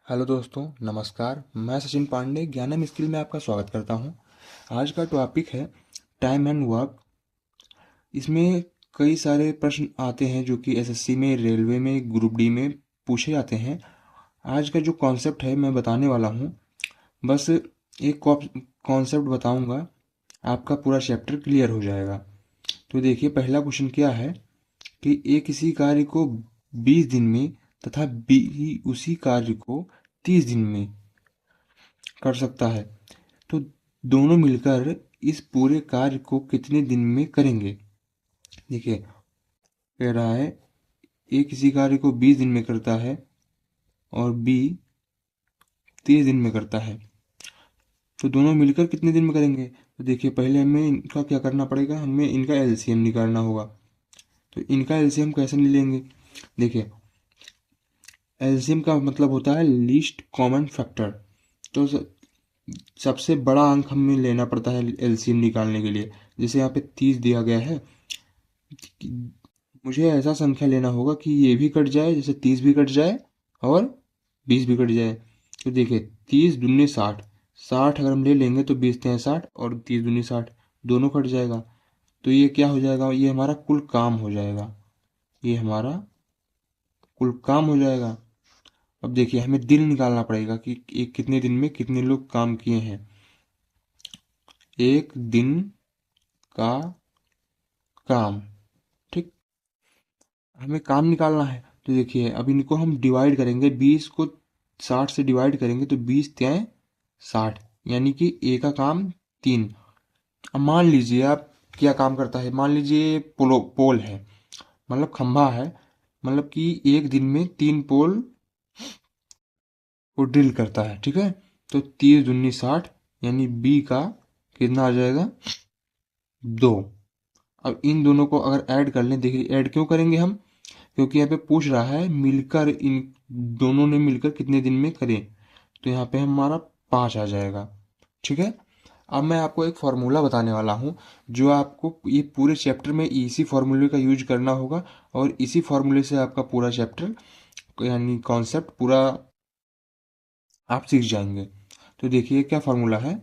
Hello दोस्तों, नमस्कार। मैं सचिन पांडे ज्ञानम स्किल में आपका स्वागत करता हूं। आज का टॉपिक है टाइम एंड वर्क। इसमें कई सारे प्रश्न आते हैं जो कि एसएससी में, रेलवे में, ग्रुप डी में पूछे जाते हैं। आज का जो कॉन्सेप्ट है मैं बताने वाला हूं। बस एक कॉन्सेप्ट बताऊंगा, आपका पूरा चैप्टर क्लियर हो जाएगा। तो देखिए, पहला क्वेश्चन क्या है कि ए किसी कार्य को 20 दिन में तथा बी उसी कार्य को 30 दिन में कर सकता है, तो दोनों मिलकर इस पूरे कार्य को कितने दिन में करेंगे। देखिए, कह रहा है ए किसी कार्य को 20 दिन में करता है और बी 30 दिन में करता है, तो दोनों मिलकर कितने दिन में करेंगे। तो देखिए, पहले हमें इनका क्या करना पड़ेगा, हमें इनका एलसीएम निकालना होगा। तो इनका एलसीएम कैसे लेंगे। देखिए, एलसीएम का मतलब होता है लीस्ट कॉमन फैक्टर। तो सबसे बड़ा अंक हमें लेना पड़ता है एलसीएम निकालने के लिए। जैसे यहाँ पे 30 दिया गया है, मुझे ऐसा संख्या लेना होगा कि ये भी कट जाए, जैसे 30 भी कट जाए और 20 भी कट जाए। तो देखिए, 30 दूनी 60, 60 अगर हम ले लेंगे तो 20 तिया 60 और 30 दूनी 60, दोनों कट जाएगा। तो ये क्या हो जाएगा, ये हमारा कुल काम हो जाएगा। ये हमारा कुल काम हो जाएगा। अब देखिए, हमें दिन निकालना पड़ेगा कि एक कितने दिन में कितने लोग काम किए हैं। एक दिन का काम, ठीक। हमें काम निकालना है। तो देखिए, अब इनको हम डिवाइड करेंगे, 20 को 60 से डिवाइड करेंगे तो 20 त्याँ 60, यानी कि ए का काम 3। अब मान लीजिए आप क्या काम करता है, मान लीजिए पोल है, मतलब खंभा है, मतलब कि एक दिन में 3 पोल को ड्रिल करता है, ठीक है। तो 30 दूनी 60, यानी बी का कितना आ जाएगा, 2। अब इन दोनों को अगर ऐड कर लें, देखिए ऐड क्यों करेंगे हम, क्योंकि यहाँ पे पूछ रहा है मिलकर इन दोनों ने मिलकर कितने दिन में करें। तो यहाँ पे हमारा 5 आ जाएगा, ठीक है। अब मैं आपको एक फॉर्मूला बताने वाला हूँ, जो आपको ये पूरे चैप्टर में इसी फॉर्मूले का यूज करना होगा, और इसी फॉर्मूले से आपका पूरा चैप्टर यानी कॉन्सेप्ट पूरा आप सीख जाएंगे। तो देखिए क्या फार्मूला है,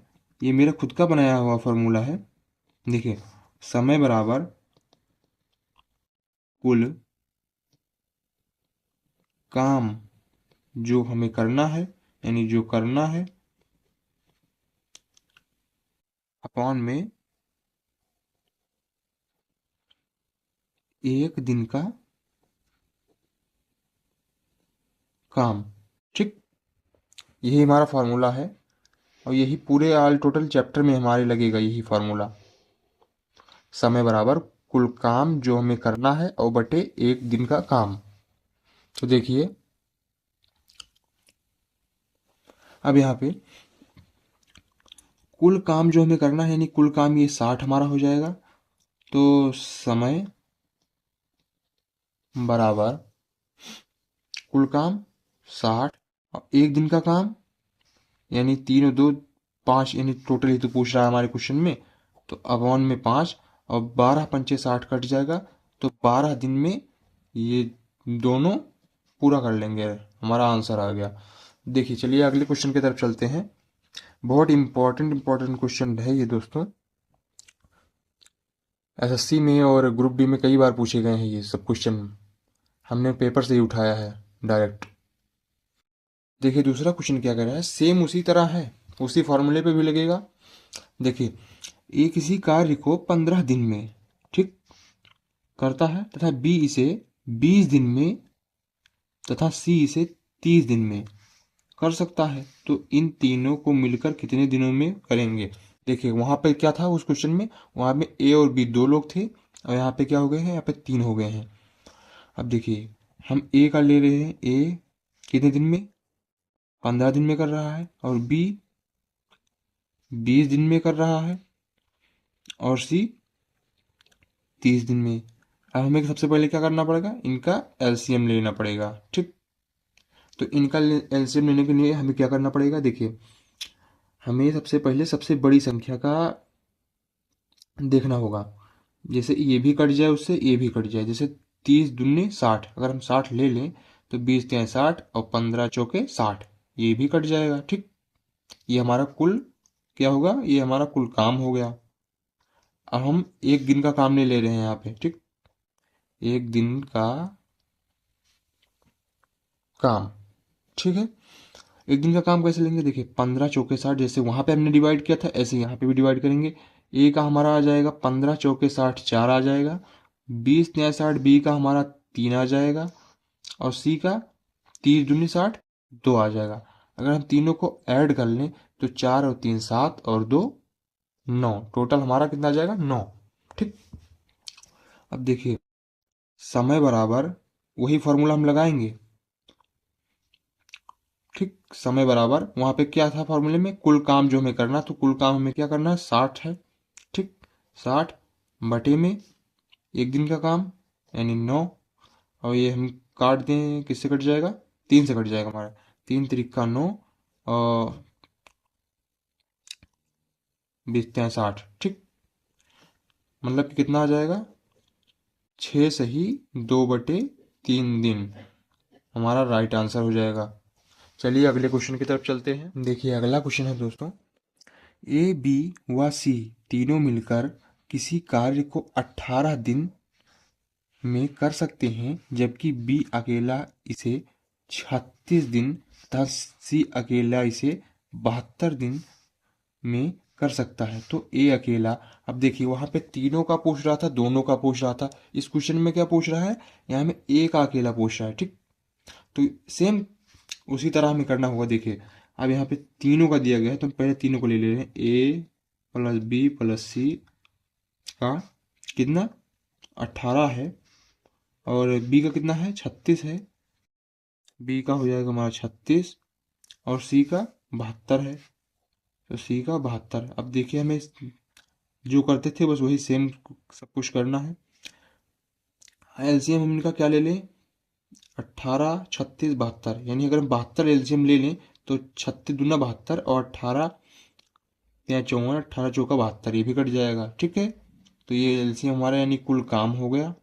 ये मेरा खुद का बनाया हुआ फार्मूला है। देखिए, समय बराबर कुल काम जो हमें करना है, यानी जो करना है, अपॉन में एक दिन का काम, ठीक। यही हमारा फार्मूला है, और यही पूरे ऑल टोटल चैप्टर में हमारे लगेगा यही फार्मूला। समय बराबर कुल काम जो हमें करना है और बटे एक दिन का काम। तो देखिए, अब यहाँ पे कुल काम जो हमें करना है, यानी कुल काम ये 60 हमारा हो जाएगा। तो समय बराबर कुल काम 60 और एक दिन का काम, यानी 3 और 2 5, यानी टोटल ही तो पूछ रहा है हमारे क्वेश्चन में। तो अपॉन में 5 और 12 पंचे 60 कट जाएगा। तो 12 दिन में ये दोनों पूरा कर लेंगे, हमारा आंसर आ गया। देखिए, चलिए अगले क्वेश्चन की तरफ चलते हैं। बहुत इंपॉर्टेंट क्वेश्चन है ये दोस्तों, एसएससी में और ग्रुप डी में कई बार पूछे गए हैं ये सब क्वेश्चन, हमने पेपर से ही उठाया है डायरेक्ट। देखिए, दूसरा क्वेश्चन क्या कर रहा है, सेम उसी तरह है, उसी फॉर्मूले पे भी लगेगा। देखिए, ए किसी कार्य को 15 दिन में, ठीक, करता है तथा बी इसे 20 दिन में तथा सी इसे 30 दिन में कर सकता है, तो इन तीनों को मिलकर कितने दिनों में करेंगे। देखिए, वहां पे क्या था उस क्वेश्चन में, वहां में ए और बी 2 लोग थे, और यहाँ पे क्या हो गए हैं, यहाँ पे 3 हो गए हैं। अब देखिए, हम ए का ले रहे हैं, ए कितने दिन में, 15 दिन में कर रहा है, और बी 20 दिन में कर रहा है, और सी 30 दिन में। अब हमें सबसे पहले क्या करना पड़ेगा, इनका एलसीएम लेना पड़ेगा, ठीक। तो इनका एलसीएम लेने के लिए हमें क्या करना पड़ेगा, देखिए, हमें सबसे पहले सबसे बड़ी संख्या का देखना होगा। जैसे ये भी कट जाए, उससे ये भी कट जाए। जैसे 30 दूनी 60, अगर हम 60 ले लें तो 20 तिया 60 और 15 चौके 60, ये भी कट जाएगा। ठीक, ये हमारा कुल क्या होगा, ये हमारा कुल काम हो गया। अब हम एक दिन का काम नहीं ले रहे हैं यहाँ पे। ठीक, एक दिन का काम। ठीक है, एक दिन का काम कैसे लेंगे, देखिए 15 चौके 60, जैसे वहां पे हमने डिवाइड किया था ऐसे यहाँ पे भी डिवाइड करेंगे। ए का हमारा आ जाएगा 15 चौके 60, 4 आ जाएगा। 20 × 60, बी का हमारा 3 आ जाएगा। और सी का 30 × 2 = 60, 2 आ जाएगा। अगर हम तीनों को ऐड कर लें तो 4 और 3 7 और 2 9, टोटल हमारा कितना आ जाएगा, 9। ठीक, अब देखिए समय बराबर वही फॉर्मूला हम लगाएंगे। ठीक, समय बराबर वहां पे क्या था फॉर्मूले में, कुल काम जो हमें करना, तो कुल काम हमें क्या करना है, 60 है। ठीक, 60 बटे में एक दिन का काम यानी 9, और ये हम काट दें, किससे कट जाएगा, 3 से कट जाएगा हमारा। 3 × 3 = 9 और 20 × 60। ठीक, मतलब कि कितना आ जाएगा, 6 सही 2/3 दिन हमारा राइट आंसर हो जाएगा। चलिए अगले क्वेश्चन की तरफ चलते हैं। देखिए अगला क्वेश्चन है दोस्तों, ए बी व सी तीनों मिलकर किसी कार्य को 18 दिन में कर सकते हैं, जबकि बी अकेला इसे 36 दिन तथा सी अकेला इसे 72 दिन में कर सकता है। तो ए अकेला, अब देखिए वहां पे तीनों का पूछ रहा था, दोनों का पूछ रहा था। इस क्वेश्चन में क्या पूछ रहा है, यहाँ में ए का अकेला पूछ रहा है। ठीक, तो सेम उसी तरह हमें करना होगा। देखिए अब यहाँ पे तीनों का दिया गया है तो हम पहले तीनों को ले ले रहे हैं। ए प्लस बी प्लस सी का कितना 18 है, और बी का कितना है 36 है। बी का हो जाएगा हमारा 36 और सी का 72 है। तो सी का 72। अब देखिए हमें जो करते थे बस वही सेम सब कुछ करना है। एलसीएम हम इनका क्या ले लें, 18 36 72, यानी अगर हम 72 एलसीएम ले लें तो 36 × 2 = 72 और 18 या 54, 18 × 4 = 72, ये भी कट जाएगा। ठीक है, तो ये एलसीएम हमारा यानी कुल काम हो गया।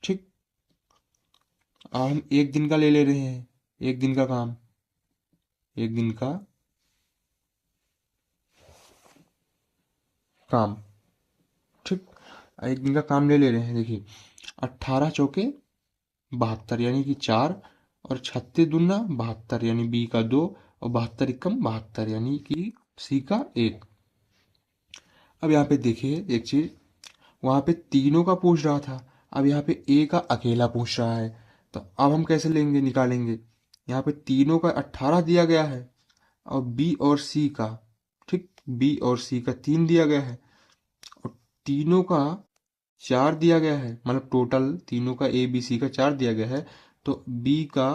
ठीक, अब हम एक दिन का ले ले रहे हैं, एक दिन का काम, एक दिन का काम। ठीक, एक दिन का काम ले ले रहे हैं। देखिए 18 × 4 = 72 यानी कि 4, और 36 × 2 = 72 यानी बी का 2, और 72 × 72 यानी कि सी का 1। अब यहाँ पे देखिए एक चीज, वहां पे तीनों का पूछ रहा था, अब यहाँ पे ए का अकेला पूछ रहा है। तो अब हम कैसे लेंगे, निकालेंगे, यहाँ पे तीनों का 18 दिया गया है और बी और सी का, ठीक, बी और सी का 3 दिया गया है और तीनों का 4 दिया गया है, मतलब टोटल तीनों का ए बी सी का 4 दिया गया है। तो बी का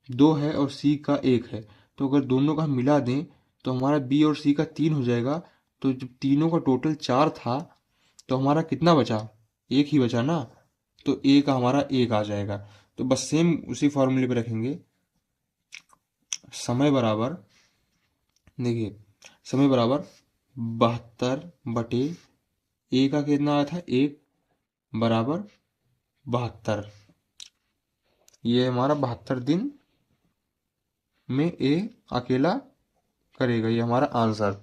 2 है और सी का 1 है, तो अगर दोनों का हम मिला दें तो हमारा बी और सी का 3 हो जाएगा। तो जब तीनों का टोटल 4 था तो हमारा कितना बचा, 1 ही बचा ना, तो ए का हमारा 1 आ जाएगा। तो बस सेम उसी फॉर्मूले पे रखेंगे, समय बराबर, देखिए समय बराबर 72 बटे ए का कितना आया था 1 बराबर 72, ये हमारा 72 दिन में ए अकेला करेगा, ये हमारा आंसर।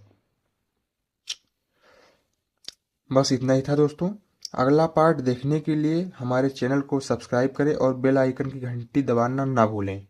बस इतना ही था दोस्तों। अगला पार्ट देखने के लिए हमारे चैनल को सब्सक्राइब करें और बेल आइकन की घंटी दबाना ना भूलें।